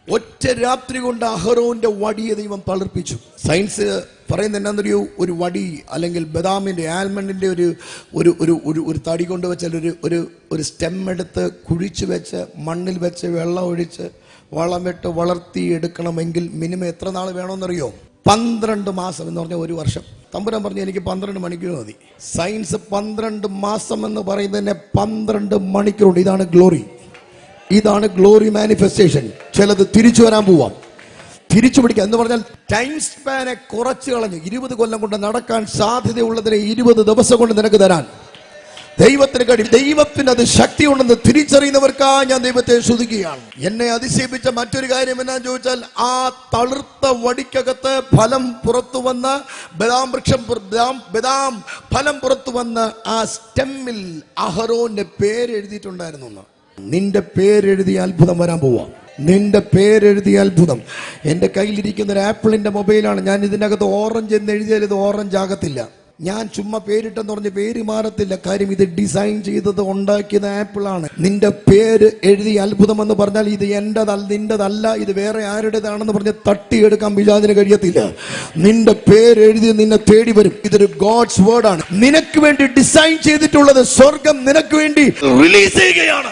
ഒറ്റ രാത്രി കൊണ്ട് അഹരോന്റെ വടിയെ ദൈവം തളിർപ്പിച്ചു. സയൻസ് പറയുന്നത് എന്നാന്നറിയോ? ഒരു വടി അല്ലെങ്കിൽ ബദാമിന്റെ ആൽമണ്ടിന്റെ ഒരു തടി കൊണ്ട് വെച്ചാൽ ഒരു സ്റ്റെം എടുത്ത് കുഴിച്ചു വെച്ച് മണ്ണിൽ വെച്ച് വെള്ളം ഒഴിച്ച് വളമിട്ട് വളർത്തി എടുക്കണമെങ്കിൽ മിനിമം എത്ര നാൾ വേണമെന്നറിയോ? 12 മാസം എന്ന് പറഞ്ഞാൽ 1 വർഷം. തമ്പുരാൻ പറഞ്ഞു എനിക്ക് 12 മണിക്കൂർ മതി. സയൻസ് 12 മാസം എന്ന് പറയുന്നതിനെ 12 മണിക്കൂറുണ്ട്. ഇതാണ് ഗ്ലോറി മാനിഫെസ്റ്റേഷൻ. ചിലത് തിരിച്ചു വരാൻ പോവാം, തിരിച്ചു പിടിക്കുക എന്ന് പറഞ്ഞാൽ ടൈം സ്പാനെ കുറച്ച് കളഞ്ഞു. 20 കൊല്ലം കൊണ്ട് നടക്കാൻ സാധ്യതയുള്ളതിനെ 20 ദിവസം കൊണ്ട് നിനക്ക് തരാൻ ദൈവത്തിന് കഴിയും. ദൈവത്തിന് അത് ശക്തിയുണ്ടെന്ന് തിരിച്ചറിയുന്നവർക്കായി ഞാൻ ദൈവത്തെ സ്തുതിക്കുകയാണ്. എന്നെ അതിശയിപ്പിച്ച മറ്റൊരു കാര്യം എന്നാന്ന് ചോദിച്ചാൽ, ആ തളിർത്ത വടിക്കകത്ത് ഫലം പുറത്തു വന്ന് ബദാം ഫലം പുറത്തു വന്ന് ആ സ്റ്റെമ്മിൽ അഹരോന്റെ പേര് എഴുതിയിട്ടുണ്ടായിരുന്നു. നിന്റെ പേരെഴുതിയ അത്ഭുതം വരാൻ പോവാം. നിന്റെ പേരെഴുതിയ അത്ഭുതം. എൻ്റെ കയ്യിലിരിക്കുന്ന ഒരു ആപ്പിളിന്റെ മൊബൈലാണ്. ഞാൻ ഇതിനകത്ത് ഓറഞ്ച് എന്ന് എഴുതിയാൽ ഇത് ഓറഞ്ച് ആകത്തില്ല. ഞാൻ ചുമ്മാ പേരിട്ടെന്ന് പറഞ്ഞ് പേര് മാറത്തില്ല. കാര്യം ഇത് ഡിസൈൻ ചെയ്തത് ഉണ്ടാക്കിയത് ആപ്പിളാണ്. നിന്റെ പേര് എഴുതിയ അത്ഭുതം എന്ന് പറഞ്ഞാൽ ഇത് നിന്റെതല്ല, ഇത് വേറെ ആരുടേതാണെന്ന് പറഞ്ഞ് തട്ടിയെടുക്കാൻ പിശാചിന് കഴിയത്തില്ല. നിന്റെ പേര് എഴുതി നിന്നെ തേടി വരും. ഇതൊരു ഗോഡ്സ് വേർഡ് ആണ്. നിനക്ക് വേണ്ടി ഡിസൈൻ ചെയ്തിട്ടുള്ളത് സ്വർഗം നിനക്ക് വേണ്ടി റിലീസ് ചെയ്യുകയാണ്.